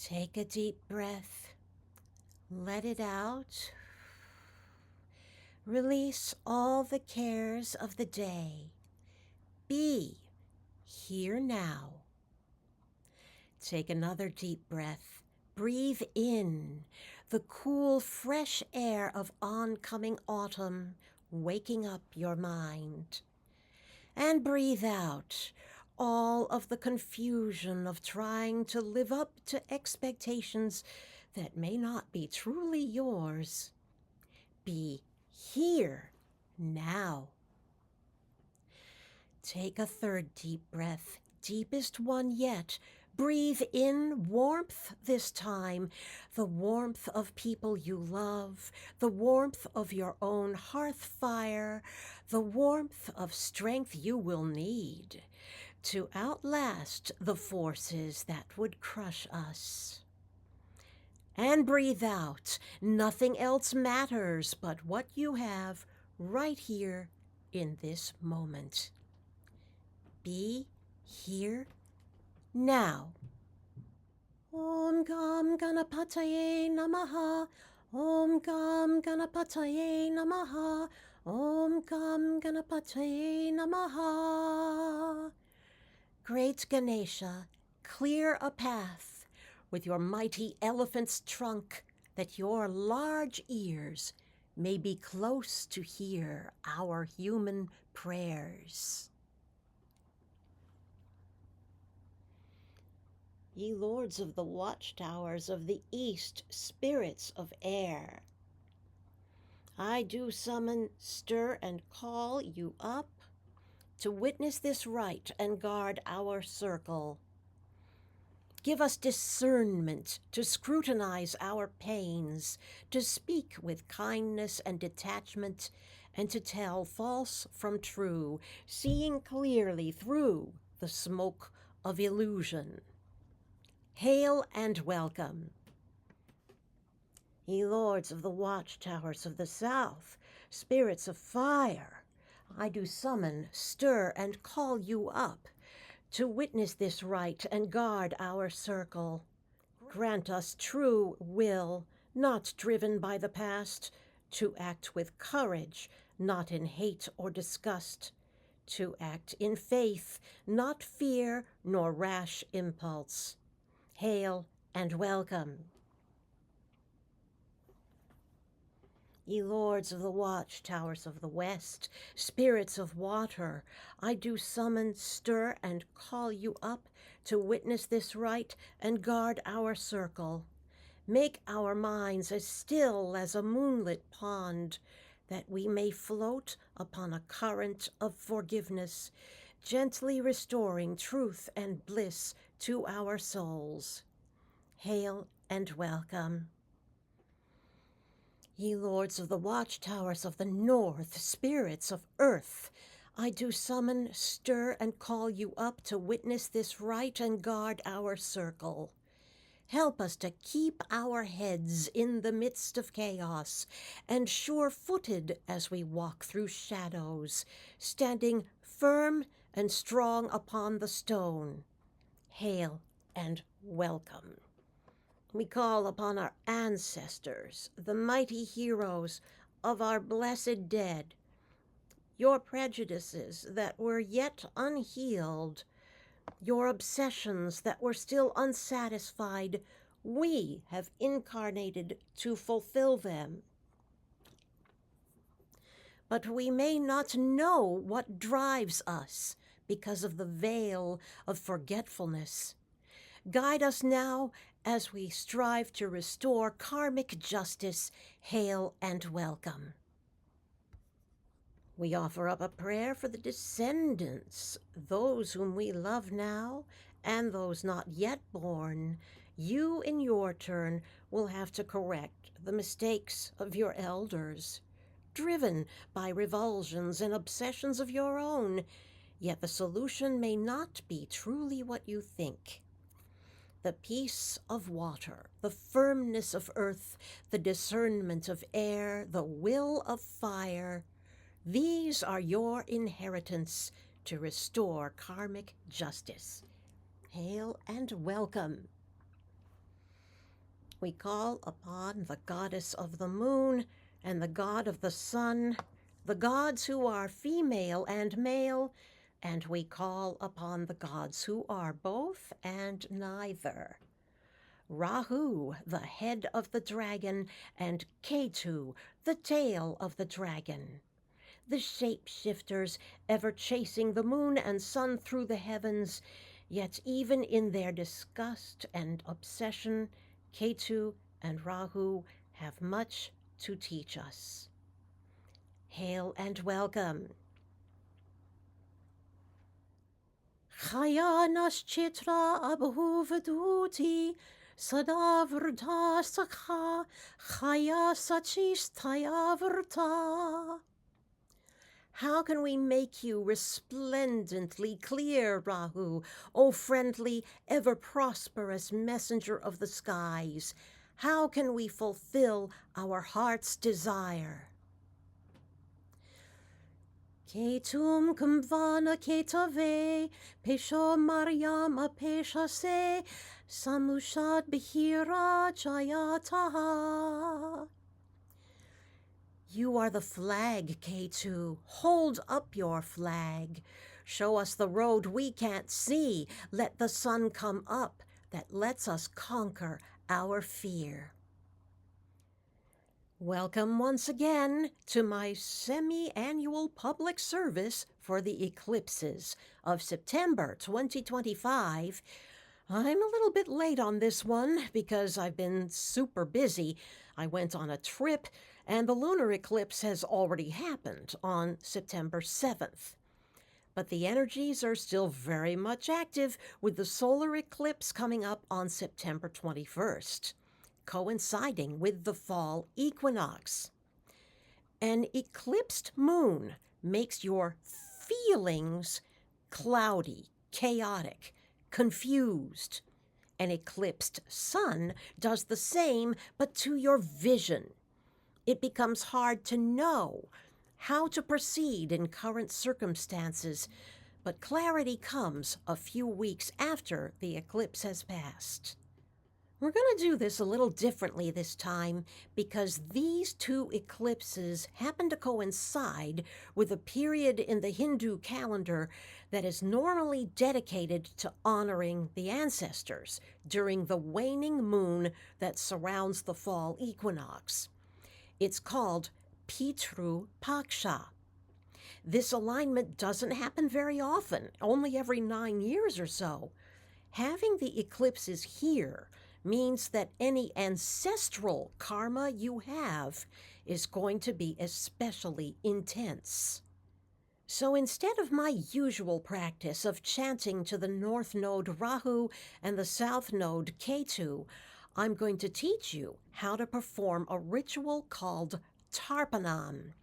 Take a deep breath. Let it out. Release all the cares of the day. Be here now. Take another deep breath. Breathe in the cool, fresh air of oncoming autumn, waking up your mind. And breathe out all of the confusion of trying to live up to expectations that may not be truly yours. Be here now. Take a third deep breath, deepest one yet. Breathe in warmth this time, the warmth of people you love, the warmth of your own hearth fire, the warmth of strength you will need to outlast the forces that would crush us. And breathe out. Nothing else matters but what you have right here in this moment. Be here now. Om Gam Ganapatayei Namaha. Om Gam Ganapatayei Namaha. Om Gam Ganapatayei Namaha. Great Ganesha, clear a path with your mighty elephant's trunk, that your large ears may be close to hear our human prayers. Ye lords of the watchtowers of the east, spirits of air, I do summon, stir, and call you up to witness this rite and guard our circle. Give us discernment to scrutinize our pains, to speak with kindness and detachment, and to tell false from true, seeing clearly through the smoke of illusion. Hail and welcome. Ye lords of the watchtowers of the south, spirits of fire, I do summon, stir, and call you up to witness this rite and guard our circle. Grant us true will, not driven by the past, to act with courage, not in hate or disgust, to act in faith, not fear nor rash impulse. Hail and welcome. Ye lords of the watchtowers of the west, spirits of water, I do summon, stir, and call you up to witness this rite and guard our circle. Make our minds as still as a moonlit pond, that we may float upon a current of forgiveness, gently restoring truth and bliss to our souls. Hail and welcome. Ye lords of the watchtowers of the north, spirits of earth, I do summon, stir, and call you up to witness this rite and guard our circle. Help us to keep our heads in the midst of chaos, and sure-footed as we walk through shadows, standing firm and strong upon the stone. Hail and welcome. We call upon our ancestors, the mighty heroes of our blessed dead. Your prejudices that were yet unhealed, your obsessions that were still unsatisfied, we have incarnated to fulfill them. But we may not know what drives us because of the veil of forgetfulness. Guide us now as we strive to restore karmic justice. Hail and welcome. We offer up a prayer for the descendants, those whom we love now and those not yet born. You, in your turn, will have to correct the mistakes of your elders. Driven by revulsions and obsessions of your own, Yet the solution may not be truly what you think. The peace of water, the firmness of earth, the discernment of air, the will of fire, these are your inheritance to restore karmic justice. Hail and welcome. We call upon the goddess of the moon and the god of the sun, the gods who are female and male, and we call upon the gods who are both and neither. Rahu, the head of the dragon, and Ketu, the tail of the dragon. The shapeshifters, ever chasing the moon and sun through the heavens, yet even in their disgust and obsession, Ketu and Rahu have much to teach us. Hail and welcome. Khaya, nash, chitra, bhuv'duuti, Sadaa-vrd-haah, sakhaa, Khaya, sachish-thaya, vrr-taa. How can we make you resplendently clear, Rahu, O friendly, ever-prosperous messenger of the skies? How can we fulfill our heart's desire? Ketum kumvana ketave, pesho Mariama peshase, samushad bihira jayataha. You are the flag, Ketu. Hold up your flag. Show us the road we can't see. Let the sun come up that lets us conquer our fear. Welcome once again to my semi-annual public service for the eclipses of September 2025. I'm a little bit late on this one because I've been super busy. I went on a trip, and the lunar eclipse has already happened on September 7th. But the energies are still very much active, with the solar eclipse coming up on September 21st, coinciding with the fall equinox. An eclipsed moon makes your feelings cloudy, chaotic, confused. An eclipsed sun does the same, but to your vision. It becomes hard to know how to proceed in current circumstances, but clarity comes a few weeks after the eclipse has passed. We're going to do this a little differently this time because these two eclipses happen to coincide with a period in the Hindu calendar that is normally dedicated to honoring the ancestors during the waning moon that surrounds the fall equinox. It's called Pitru Paksha. This alignment doesn't happen very often, only every 9 years or so. Having the eclipses here means that any ancestral karma you have is going to be especially intense. So instead of my usual practice of chanting to the north node Rahu and the south node Ketu, I'm going to teach you how to perform a ritual called Tarpanam,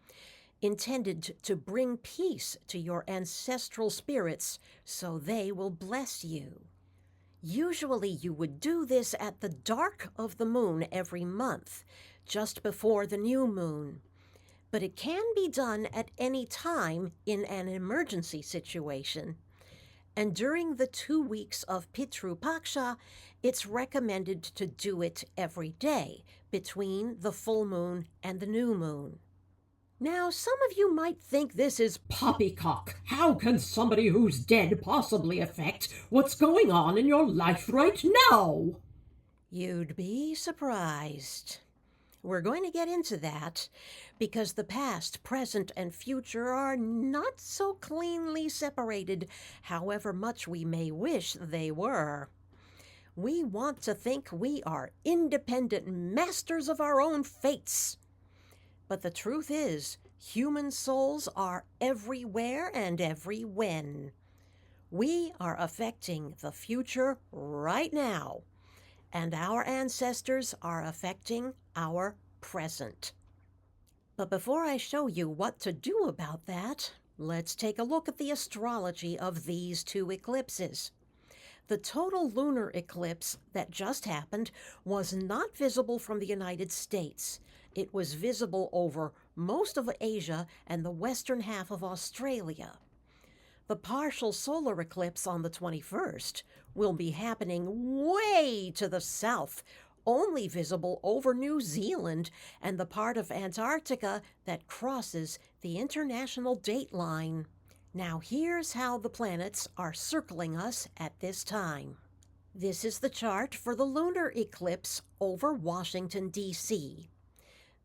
intended to bring peace to your ancestral spirits so they will bless you. Usually you would do this at the dark of the moon every month, just before the new moon. But it can be done at any time in an emergency situation. And during the 2 weeks of Pitru Paksha, it's recommended to do it every day between the full moon and the new moon. Now, some of you might think this is Poppycock. How can somebody who's dead possibly affect what's going on in your life right now? You'd be surprised. We're going to get into that because the past, present, and future are not so cleanly separated, however much we may wish they were. We want to think we are independent masters of our own fates. But the truth is, human souls are everywhere and every when. We are affecting the future right now, and our ancestors are affecting our present. But before I show you what to do about that, Let's take a look at the astrology of these two eclipses. The total lunar eclipse that just happened was not visible from the United States. It was visible over most of Asia and the western half of Australia. The partial solar eclipse on the 21st will be happening way to the south, only visible over New Zealand and the part of Antarctica that crosses the international date line. Now here's how the planets are circling us at this time. This is the chart for the lunar eclipse over Washington, D.C.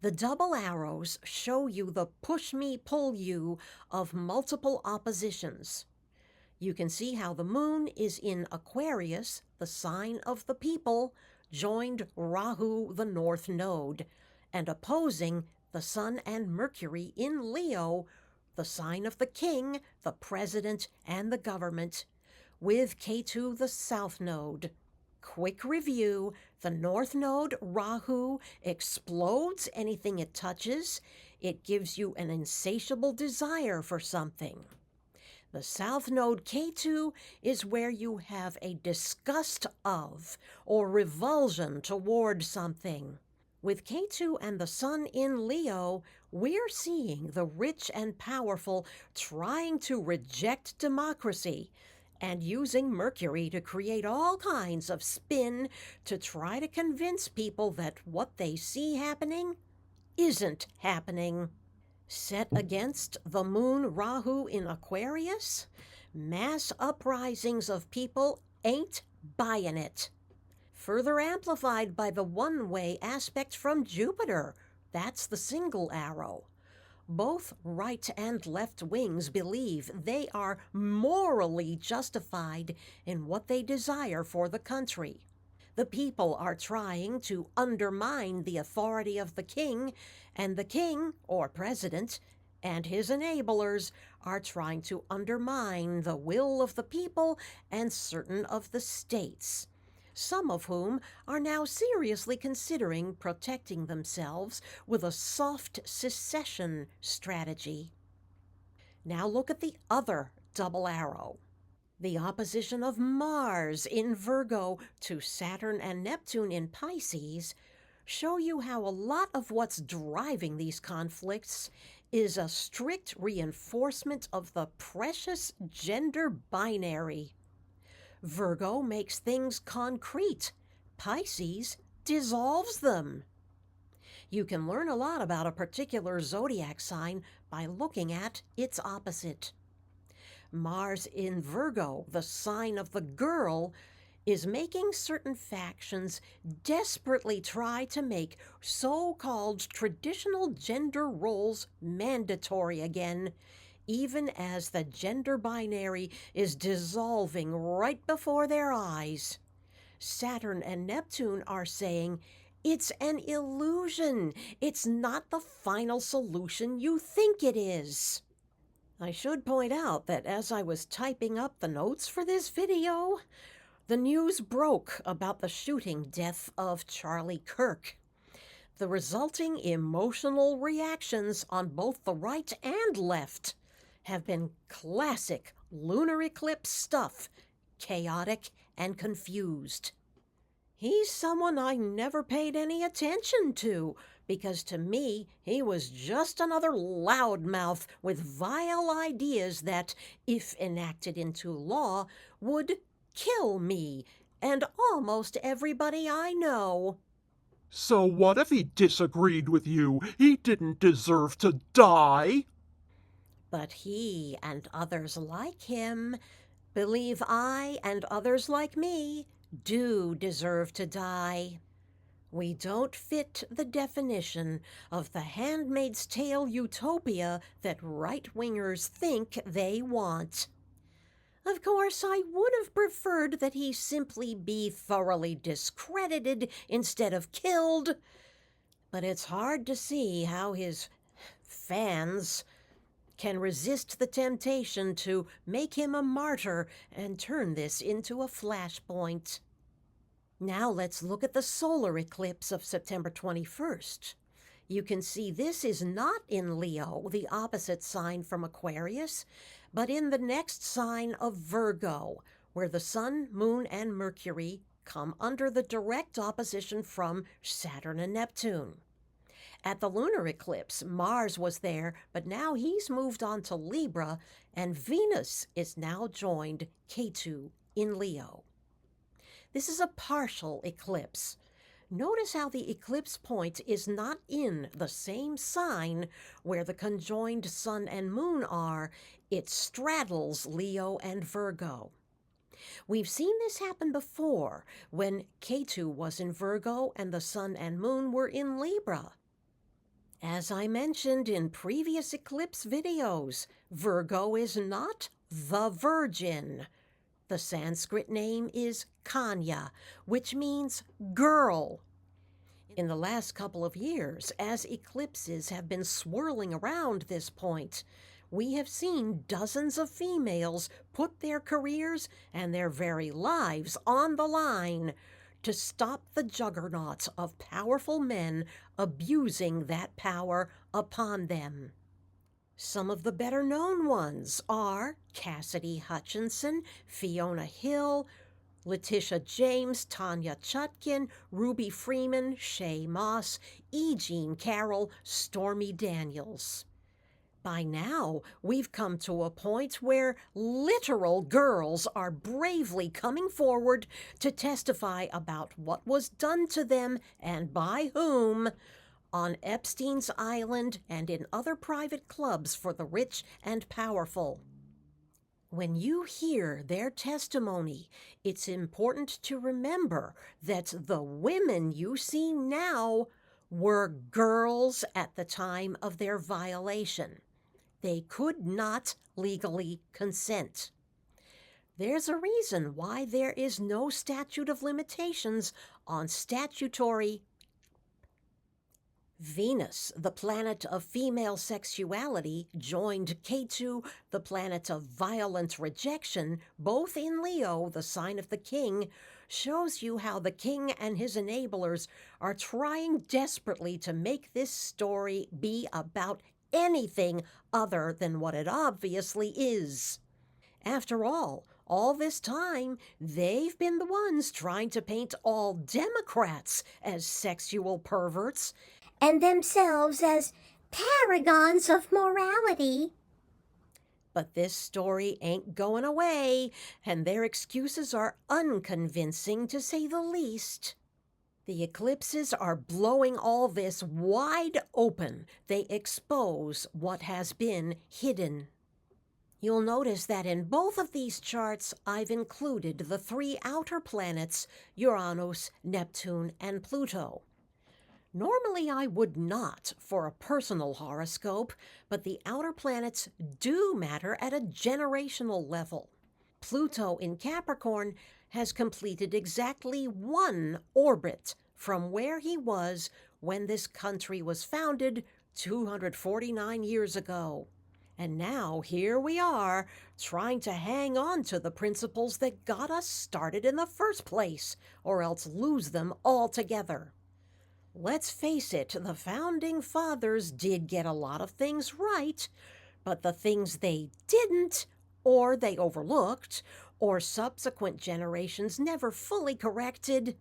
The double arrows show you the push-me-pull-you of multiple oppositions. You can see how the moon is in Aquarius, the sign of the people, joined Rahu, the north node, and opposing the sun and Mercury in Leo, the sign of the king, the president, and the government, with Ketu, the south node. Quick review: the north node, Rahu, explodes anything it touches. It gives you an insatiable desire for something. The south node, Ketu, is where you have a disgust of or revulsion toward something. With Ketu and the sun in Leo, we're seeing the rich and powerful trying to reject democracy and using Mercury to create all kinds of spin to try to convince people that what they see happening isn't happening. Set against the moon Rahu in Aquarius, mass uprisings of people ain't buying it. Further amplified by the one-way aspect from Jupiter. That's the single arrow. Both right and left wings believe they are morally justified in what they desire for the country. The people are trying to undermine the authority of the king, and the king, or president, and his enablers are trying to undermine the will of the people and certain of the states, some of whom are now seriously considering protecting themselves with a soft secession strategy. Now look at the other double arrow. The opposition of Mars in Virgo to Saturn and Neptune in Pisces show you how a lot of what's driving these conflicts is a strict reinforcement of the precious gender binary. Virgo makes things concrete. Pisces dissolves them. You can learn a lot about a particular zodiac sign by looking at its opposite. Mars in Virgo, the sign of the girl, is making certain factions desperately try to make so-called traditional gender roles mandatory again, even as the gender binary is dissolving right before their eyes. Saturn and Neptune are saying, it's an illusion. It's not the final solution you think it is. I should point out that as I was typing up the notes for this video, the news broke about the shooting death of Charlie Kirk. The resulting emotional reactions on both the right and left have been classic lunar eclipse stuff, chaotic and confused. He's someone I never paid any attention to, because to me, he was just another loudmouth with vile ideas that, if enacted into law, would kill me and almost everybody I know. So what if he disagreed with you? He didn't deserve to die. But he and others like him believe I and others like me do deserve to die. We don't fit the definition of the Handmaid's Tale utopia that right-wingers think they want. Of course, I would have preferred that he simply be thoroughly discredited instead of killed, but it's hard to see how his fans can resist the temptation to make him a martyr and turn this into a flashpoint. Now let's look at the solar eclipse of September 21st. You can see this is not in Leo, the opposite sign from Aquarius, but in the next sign of Virgo, where the Sun, Moon, and Mercury come under the direct opposition from Saturn and Neptune. At the lunar eclipse, Mars was there, but now he's moved on to Libra, and Venus is now joined Ketu in Leo. This is a partial eclipse. Notice how the eclipse point is not in the same sign where the conjoined Sun and Moon are. It straddles Leo and Virgo. We've seen this happen before when Ketu was in Virgo and the Sun and Moon were in Libra. As I mentioned in previous eclipse videos, Virgo is not the Virgin. The Sanskrit name is Khaya, which means girl. In the last couple of years, as eclipses have been swirling around this point, we have seen dozens of females put their careers and their very lives on the line to stop the juggernaut of powerful men abusing that power upon them. Some of the better-known ones are Cassidy Hutchinson, Fiona Hill, Letitia James, Tanya Chutkin, Ruby Freeman, Shay Moss, E. Jean Carroll, Stormy Daniels. By now, we've come to a point where literal girls are bravely coming forward to testify about what was done to them and by whom on Epstein's Island and in other private clubs for the rich and powerful. When you hear their testimony, it's important to remember that the women you see now were girls at the time of their violation. They could not legally consent. There's a reason why there is no statute of limitations on statutory. Venus, the planet of female sexuality, joined Ketu, the planet of violent rejection, both in Leo, the sign of the king, shows you how the king and his enablers are trying desperately to make this story be about anything other than what it obviously is. After all this time, they've been the ones trying to paint all Democrats as sexual perverts and themselves as paragons of morality. But this story ain't going away, and their excuses are unconvincing to say the least. The eclipses are blowing all this wide open. They expose what has been hidden. You'll notice that in both of these charts, I've included the three outer planets, Uranus, Neptune, and Pluto. Normally I would not for a personal horoscope, but the outer planets do matter at a generational level. Pluto in Capricorn has completed exactly one orbit from where he was when this country was founded 249 years ago. And now here we are, trying to hang on to the principles that got us started in the first place, or else lose them altogether. Let's face it, the Founding Fathers did get a lot of things right, but the things they didn't, or they overlooked, or subsequent generations never fully corrected,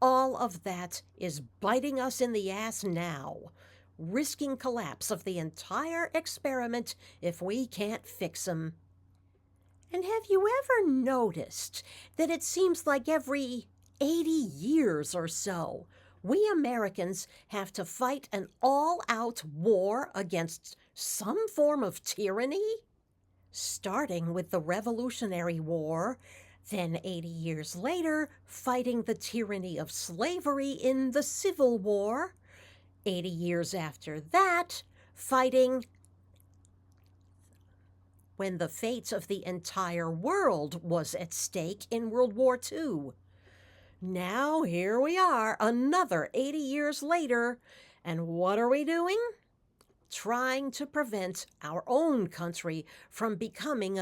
all of that is biting us in the ass now, risking collapse of the entire experiment if we can't fix 'em. And have you ever noticed that it seems like every 80 years or so, we Americans have to fight an all-out war against some form of tyranny? Starting with the Revolutionary War, then 80 years later, fighting the tyranny of slavery in the Civil War. 80 years after that, fighting when the fate of the entire world was at stake in World War II. Now here we are, another 80 years later, and what are we doing? Trying to prevent our own country from becoming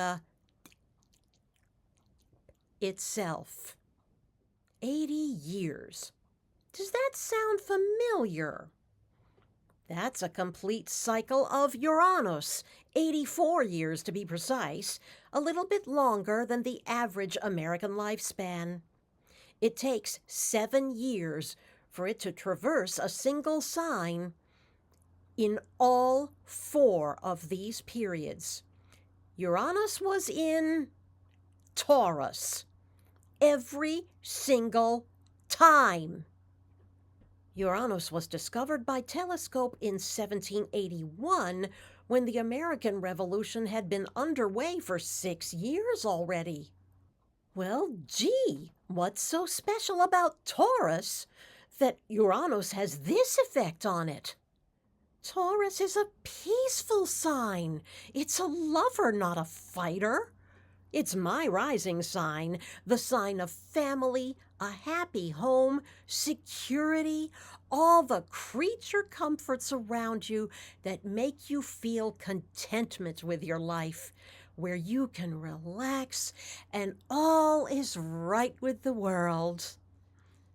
itself. 80 years. Does that sound familiar? That's a complete cycle of Uranus, 84 years to be precise, a little bit longer than the average American lifespan. It takes 7 years for it to traverse a single sign. In all 4 of these periods, Uranus was in Taurus every single time. Uranus was discovered by telescope in 1781 when the American Revolution had been underway for 6 years already. Well, gee, what's so special about Taurus that Uranus has this effect on it? Taurus is a peaceful sign. It's a lover, not a fighter. It's my rising sign, the sign of family, a happy home, security, all the creature comforts around you that make you feel contentment with your life, where you can relax and all is right with the world.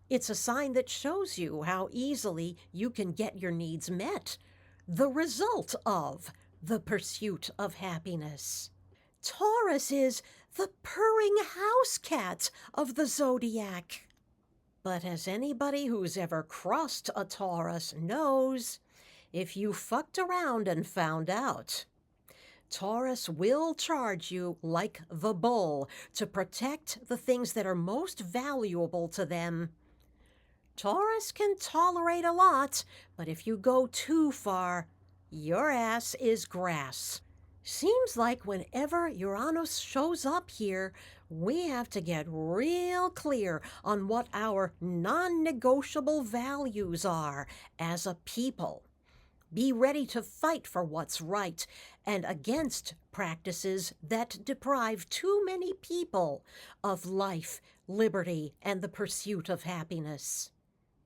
It's a sign that shows you how easily you can get your needs met, the result of the pursuit of happiness. Taurus is the purring house cat of the zodiac. But as anybody who's ever crossed a Taurus knows, if you fucked around and found out, Taurus will charge you like the bull to protect the things that are most valuable to them. Taurus can tolerate a lot, but if you go too far, your ass is grass. Seems like whenever Uranus shows up here, we have to get real clear on what our non-negotiable values are as a people. Be ready to fight for what's right and against practices that deprive too many people of life, liberty, and the pursuit of happiness.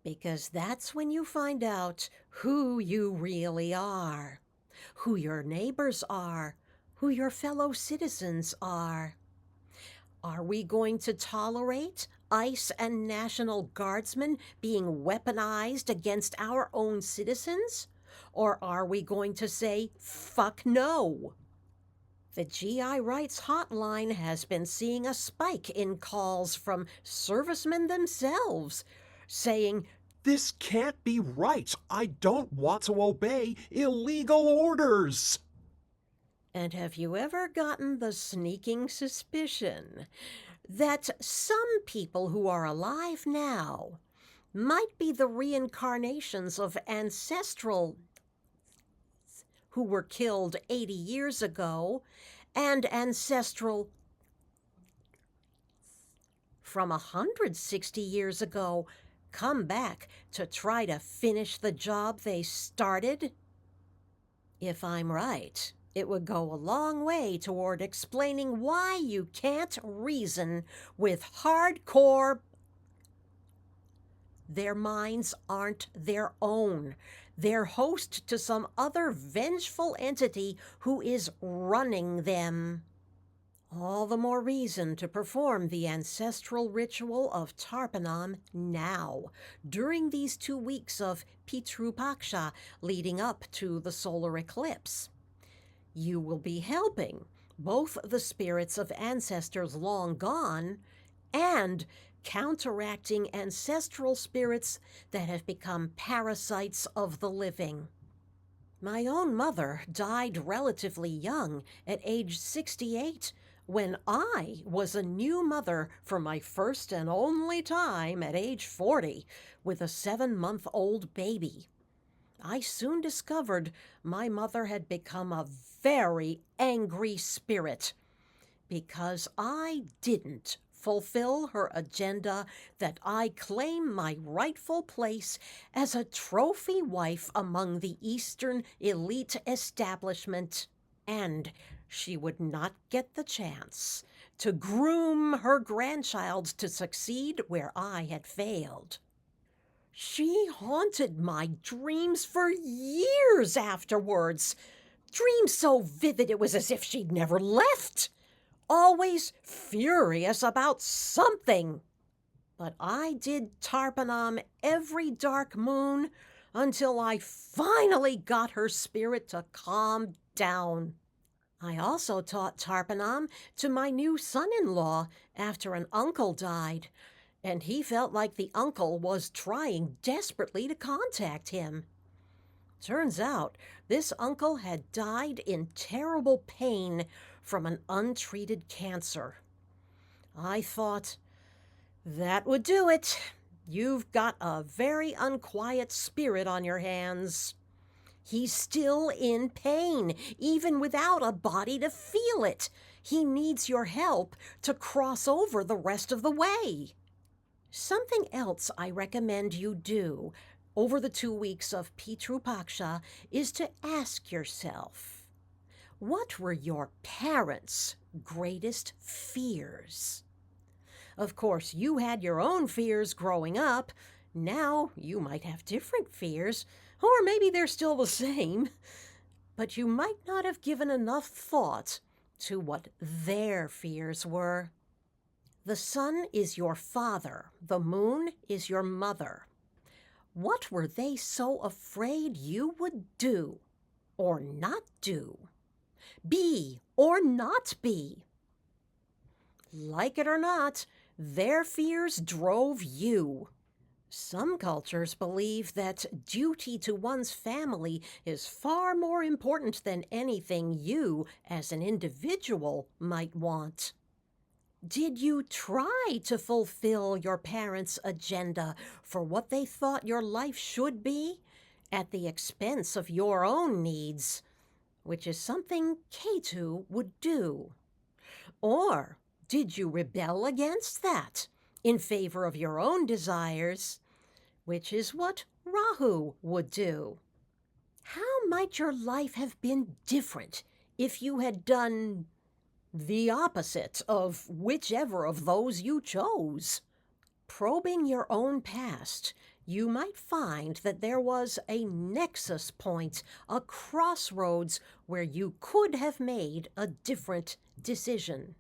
Because that's when you find out who you really are, who your neighbors are, who your fellow citizens are. Are we going to tolerate ICE and National Guardsmen being weaponized against our own citizens? Or are we going to say, fuck no? The GI Rights Hotline has been seeing a spike in calls from servicemen themselves, saying, This can't be right. I don't want to obey illegal orders. And have you ever gotten the sneaking suspicion that some people who are alive now might be the reincarnations of ancestral who were killed 80 years ago and ancestral from 160 years ago come back to try to finish the job they started? If I'm right, it would go a long way toward explaining why you can't reason with hardcore. Their minds aren't their own. They're host to some other vengeful entity who is running them. All the more reason to perform the ancestral ritual of Tarpanam now, during these 2 weeks of Pitru Paksha leading up to the solar eclipse. You will be helping both the spirits of ancestors long gone and counteracting ancestral spirits that have become parasites of the living. My own mother died relatively young, at age 68, when I was a new mother for my first and only time at age 40 with a 7-month-old baby. I soon discovered my mother had become a very angry spirit because I didn't fulfill her agenda that I claim my rightful place as a trophy wife among the Eastern elite establishment, and she would not get the chance to groom her grandchild to succeed where I had failed. She haunted my dreams for years afterwards, dreams so vivid it was as if she'd never left, always furious about something. But I did Tarpanam every dark moon until I finally got her spirit to calm down. I also taught Tarpanam to my new son-in-law after an uncle died, and he felt like the uncle was trying desperately to contact him. Turns out this uncle had died in terrible pain from an untreated cancer. I thought, that would do it. You've got a very unquiet spirit on your hands. He's still in pain, even without a body to feel it. He needs your help to cross over the rest of the way. Something else I recommend you do over the 2 weeks of Pitru Paksha is to ask yourself, what were your parents' greatest fears? Of course, you had your own fears growing up. Now you might have different fears, or maybe they're still the same. But you might not have given enough thought to what their fears were. The sun is your father. The moon is your mother. What were they so afraid you would do or not do? Be or not be? Like it or not, their fears drove you. Some cultures believe that duty to one's family is far more important than anything you, as an individual, might want. Did you try to fulfill your parents' agenda for what they thought your life should be, at the expense of your own needs, which is something Ketu would do? Or did you rebel against that in favor of your own desires, which is what Rahu would do? How might your life have been different if you had done the opposite of whichever of those you chose? Probing your own past, you might find that there was a nexus point, a crossroads where you could have made a different decision.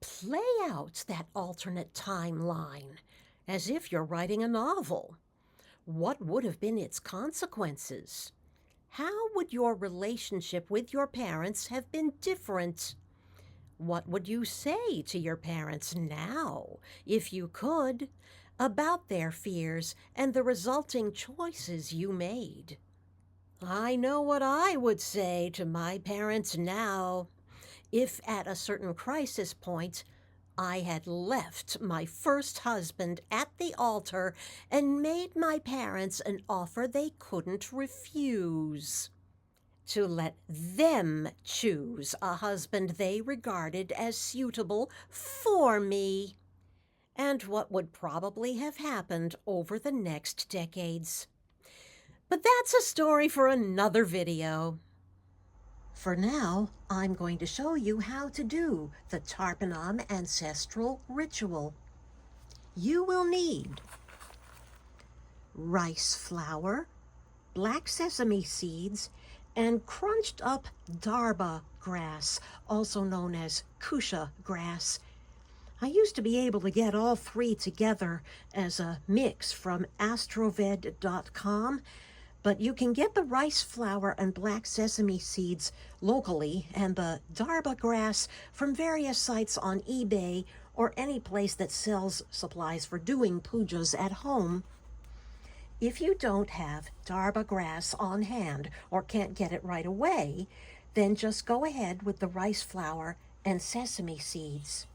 Play out that alternate timeline as if you're writing a novel. What would have been its consequences? How would your relationship with your parents have been different? What would you say to your parents now, if you could, about their fears and the resulting choices you made? I know what I would say to my parents now. If at a certain crisis point I had left my first husband at the altar and made my parents an offer they couldn't refuse, to let them choose a husband they regarded as suitable for me, and what would probably have happened over the next decades. But that's a story for another video. For now, I'm going to show you how to do the Tarpanam ancestral ritual. You will need rice flour, black sesame seeds, and crunched up Darbha grass, also known as Kusha grass. I used to be able to get all three together as a mix from Astrology.com, but you can get the rice flour and black sesame seeds locally and the Darbha grass from various sites on eBay or any place that sells supplies for doing pujas at home. If you don't have Darbha grass on hand or can't get it right away, then just go ahead with the rice flour and sesame seeds.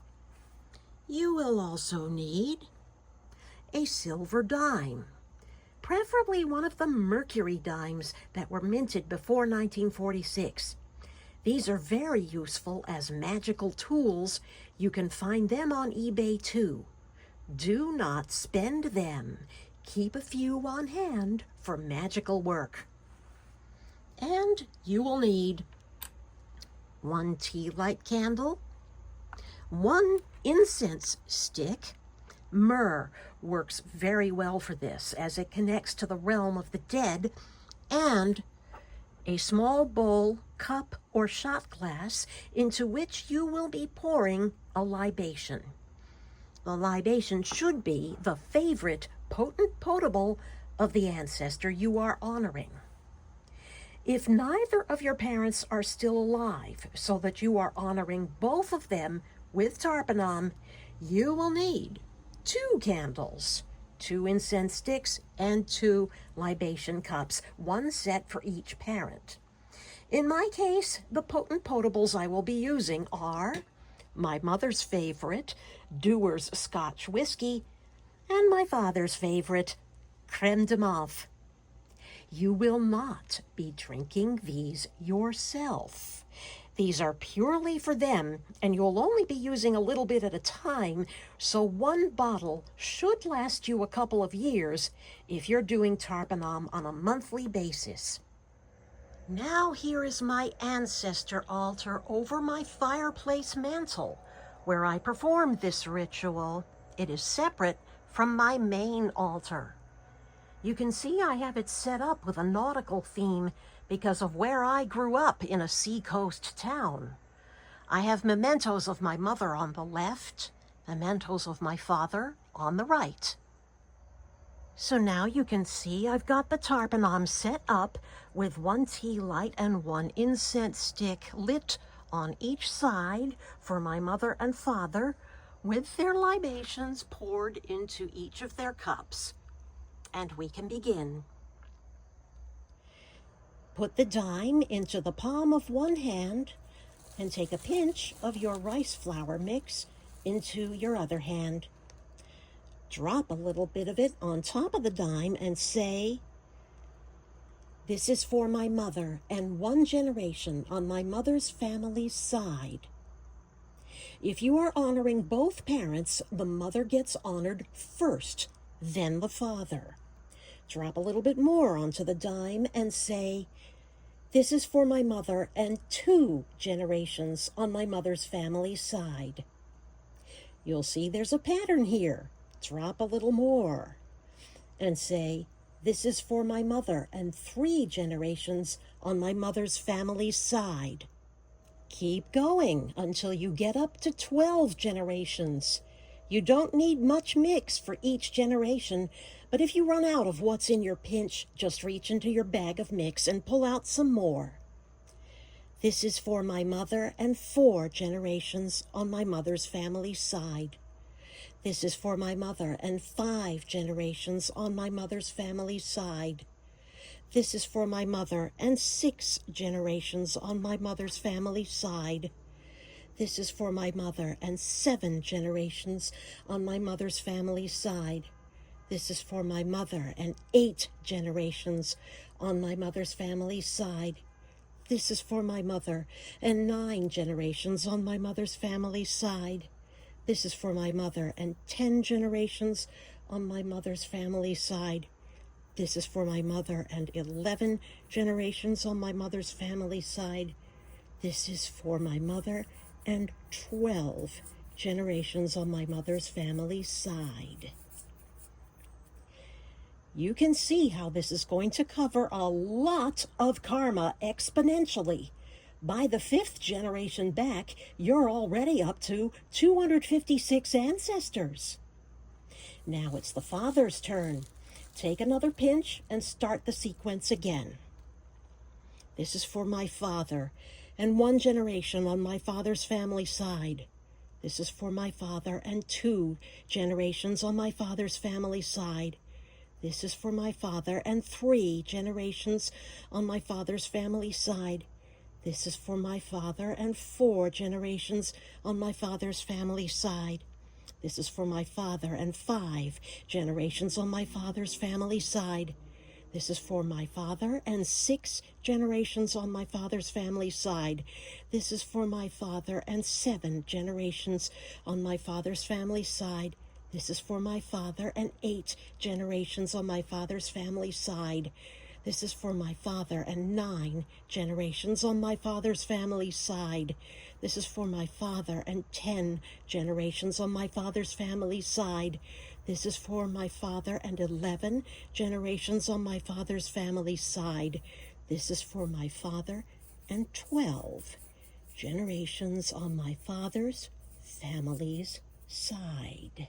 You will also need a silver dime, preferably one of the mercury dimes that were minted before 1946. These are very useful as magical tools. You can find them on eBay too. Do not spend them. Keep a few on hand for magical work. And you will need one tea light candle, one incense stick. Myrrh works very well for this as it connects to the realm of the dead, and a small bowl, cup, or shot glass into which you will be pouring a libation. The libation should be the favorite potent potable of the ancestor you are honoring. If neither of your parents are still alive, so that you are honoring both of them with Tarpanam, you will need 2 candles, 2 incense sticks, and 2 libation cups, 1 set for each parent. In my case, the potent potables I will be using are my mother's favorite, Dewar's Scotch whiskey, and my father's favorite, creme de menthe. You will not be drinking these yourself. These are purely for them, and you'll only be using a little bit at a time, so 1 bottle should last you a couple of years if you're doing Tarpanam on a monthly basis. Now here is my ancestor altar over my fireplace mantle, where I perform this ritual. It is separate from my main altar. You can see I have it set up with a nautical theme because of where I grew up in a seacoast town. I have mementos of my mother on the left, mementos of my father on the right. So now you can see I've got the Tarpanam set up with 1 tea light and 1 incense stick lit on each side for my mother and father, with their libations poured into each of their cups. And we can begin. Put the dime into the palm of 1 hand and take a pinch of your rice flour mix into your other hand. Drop a little bit of it on top of the dime and say, "This is for my mother and 1 generation on my mother's family's side." If you are honoring both parents, the mother gets honored first, then the father. Drop a little bit more onto the dime and say, "This is for my mother and 2 generations on my mother's family side." You'll see there's a pattern here. Drop a little more and say, "This is for my mother and 3 generations on my mother's family side." Keep going until you get up to 12 generations. You don't need much mix for each generation, but if you run out of what's in your pinch, just reach into your bag of mix and pull out some more. "This is for my mother and 4 generations on my mother's family side. This is for my mother and 5 generations on my mother's family side. This is for my mother and 6 generations on my mother's family side. This is for my mother and 7 generations on my mother's family side. This is for my mother and 8 generations on my mother's family side. This is for my mother and 9 generations on my mother's family side. This is for my mother and 10 generations on my mother's family side. This is for my mother and 11 generations on my mother's family side. This is for my mother and 12 generations on my mother's family side." You can see how this is going to cover a lot of karma exponentially. By the 5th generation back, you're already up to 256 ancestors. Now it's the father's turn. Take another pinch and start the sequence again. "This is for my father and 1 generation on my father's family side. This is for my father and 2 generations on my father's family side. This is for my father and 3 generations on my father's family side. This is for my father and 4 generations on my father's family side. This is for my father and 5 generations on my father's family side. This is for my father and 6 generations on my father's family side. This is for my father and 7 generations on my father's family side. This is for my father and 8 generations on my father's family side. This is for my father and 9 generations on my father's family side. This is for my father and 10 generations on my father's family side. This is for my father and 11 generations on my father's family side. This is for my father and 12 generations on my father's family's side.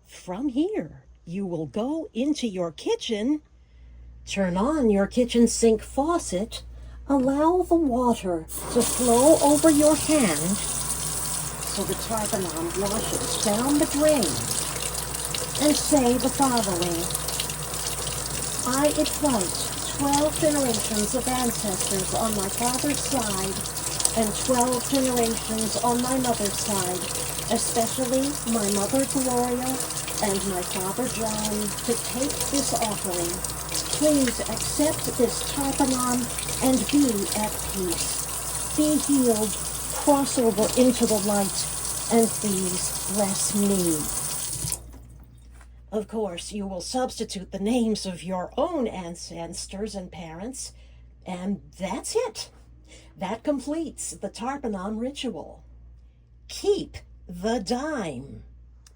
From here, You will go into your kitchen, turn on your kitchen sink faucet, allow the water to flow over your hand so the Tarpanam washes down the drain, and say the following: I invite 12 generations of ancestors on my father's side and 12 generations on my mother's side, especially my mother Gloria and my father John, to take this offering. Please accept this Tarpanam and be at peace. Be healed, cross over into the light, and please bless me. Of course, you will substitute the names of your own ancestors and parents, and that's it. That completes the Tarpanam ritual. Keep the dime.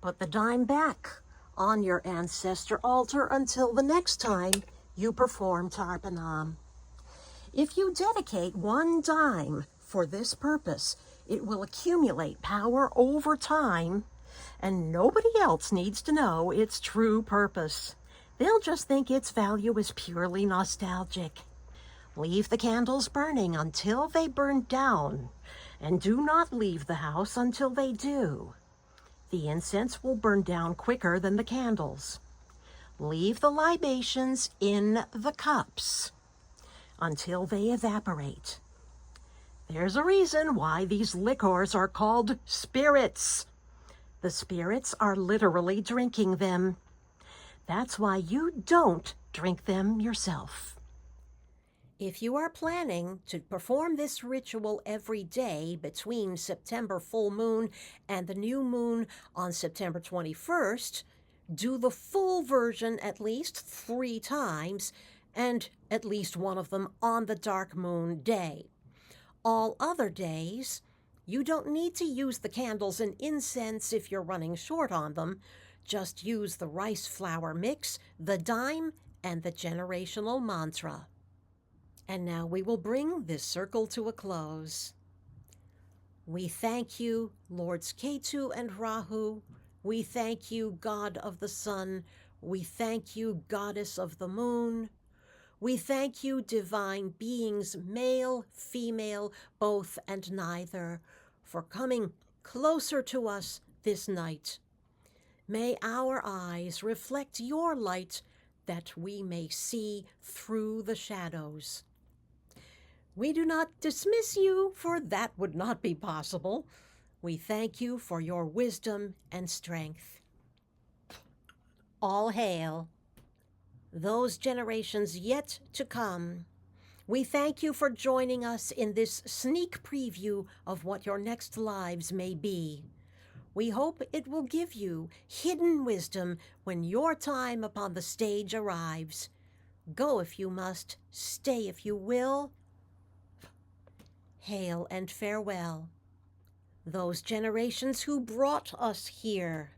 Put the dime back on your ancestor altar until the next time you perform Tarpanam. If you dedicate one dime for this purpose, it will accumulate power over time, and nobody else needs to know its true purpose. They'll just think its value is purely nostalgic. Leave the candles burning until they burn down, and do not leave the house until they do. The incense will burn down quicker than the candles. Leave the libations in the cups until they evaporate. There's a reason why these liquors are called spirits. The spirits are literally drinking them. That's why you don't drink them yourself. If you are planning to perform this ritual every day between September full moon and the new moon on September 21st, do the full version at least 3 times, and at least one of them on the dark moon day. All other days, you don't need to use the candles and incense if you're running short on them. Just use the rice flour mix, the dime, and the generational mantra. And now we will bring this circle to a close. We thank you, Lords Ketu and Rahu. We thank you, God of the Sun. We thank you, Goddess of the Moon. We thank you, divine beings, male, female, both and neither, for coming closer to us this night. May our eyes reflect your light, that we may see through the shadows. We do not dismiss you, for that would not be possible. We thank you for your wisdom and strength. All hail those generations yet to come. We thank you for joining us in this sneak preview of what your next lives may be. We hope it will give you hidden wisdom when your time upon the stage arrives. Go if you must, stay if you will. Hail and farewell, those generations who brought us here.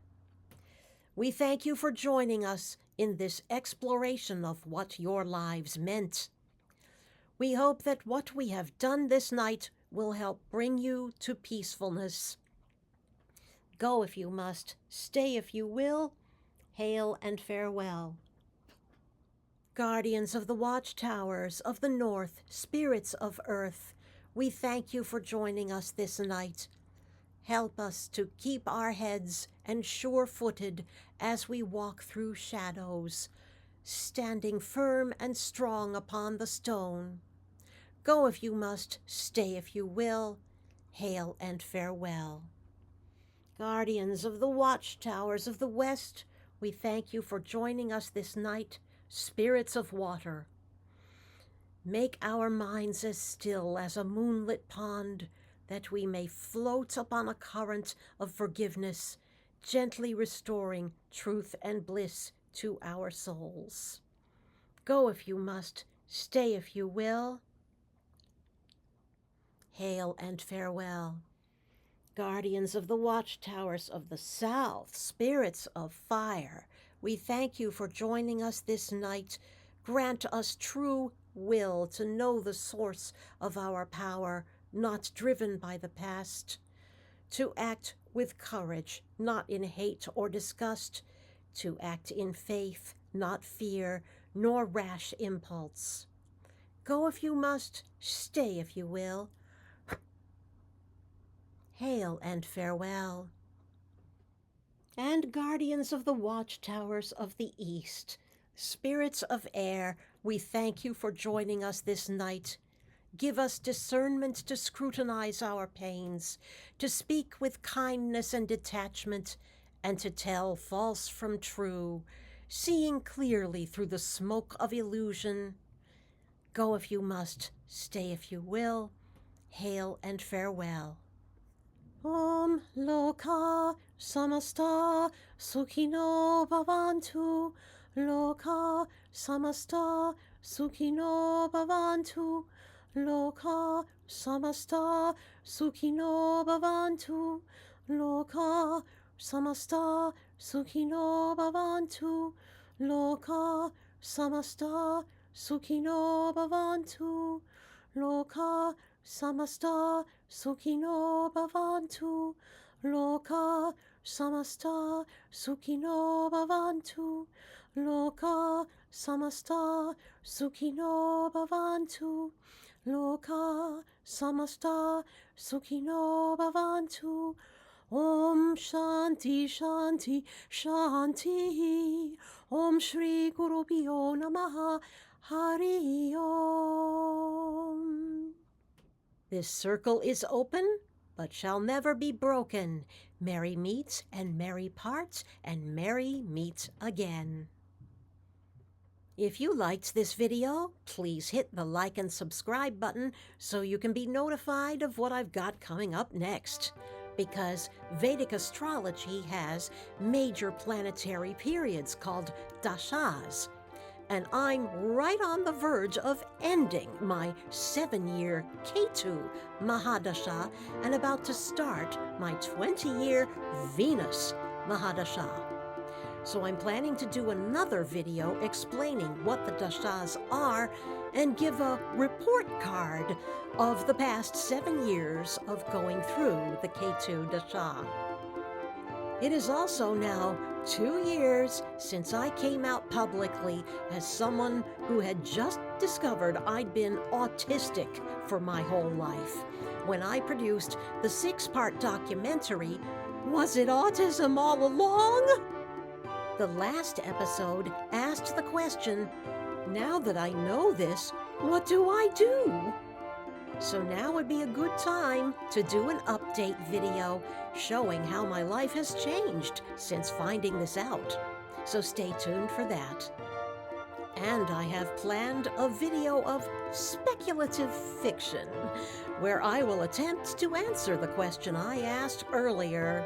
We thank you for joining us in this exploration of what your lives meant. We hope that what we have done this night will help bring you to peacefulness. Go if you must, stay if you will. Hail and farewell. Guardians of the watchtowers of the north, spirits of earth, we thank you for joining us this night. Help us to keep our heads and sure-footed as we walk through shadows, standing firm and strong upon the stone. Go if you must, stay if you will. Hail and farewell. Guardians of the watchtowers of the west, we thank you for joining us this night, spirits of water. Make our minds as still as a moonlit pond, that we may float upon a current of forgiveness, gently restoring truth and bliss to our souls. Go if you must, stay if you will. Hail and farewell. Guardians of the watchtowers of the south, spirits of fire, we thank you for joining us this night. Grant us true will to know the source of our power, not driven by the past, to act with courage, not in hate or disgust, to act in faith, not fear, nor rash impulse. Go if you must, stay if you will. Hail and farewell. And guardians of the watchtowers of the east, spirits of air, we thank you for joining us this night. Give us discernment to scrutinize our pains, to speak with kindness and detachment, and to tell false from true, seeing clearly through the smoke of illusion. Go if you must, stay if you will. Hail and farewell. Om Loka Samasta Sukhino Bhavantu. Loka Samasta Sukhino Bhavantu. Loka Samasta Sukhino Bhavantu. Loka Samasta Sukhino Bhavantu. Loka Samasta Sukhino Bhavantu. Loka Samasta Sukhino Bhavantu. Loka Samasta Sukhino Bhavantu. Loka Samasta Sukhino Bhavantu. Loka Samasta Sukhino Bhavantu. Om Shanti Shanti Shanti. Om Shri Gurubhyo Namaha. Hari Om. This circle is open, but shall never be broken. Merry meets and merry parts, and merry meets again. If you liked this video, please hit the like and subscribe button so you can be notified of what I've got coming up next. Because Vedic astrology has major planetary periods called dashas, and I'm right on the verge of ending my 7-year Ketu Mahadasha and about to start my 20-year Venus Mahadasha. So I'm planning to do another video explaining what the dashas are and give a report card of the past 7 years of going through the Ketu Dasha. It is also now 2 years since I came out publicly as someone who had just discovered I'd been autistic for my whole life when I produced the 6-part documentary, Was It Autism All Along? The last episode asked the question, now that I know this, what do I do? So now would be a good time to do an update video showing how my life has changed since finding this out. So stay tuned for that. And I have planned a video of speculative fiction, where I will attempt to answer the question I asked earlier.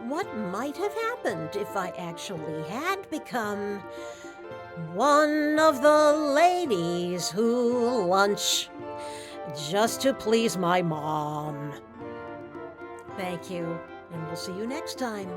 What might have happened if I actually had become one of the ladies who lunch just to please my mom? Thank you, and we'll see you next time.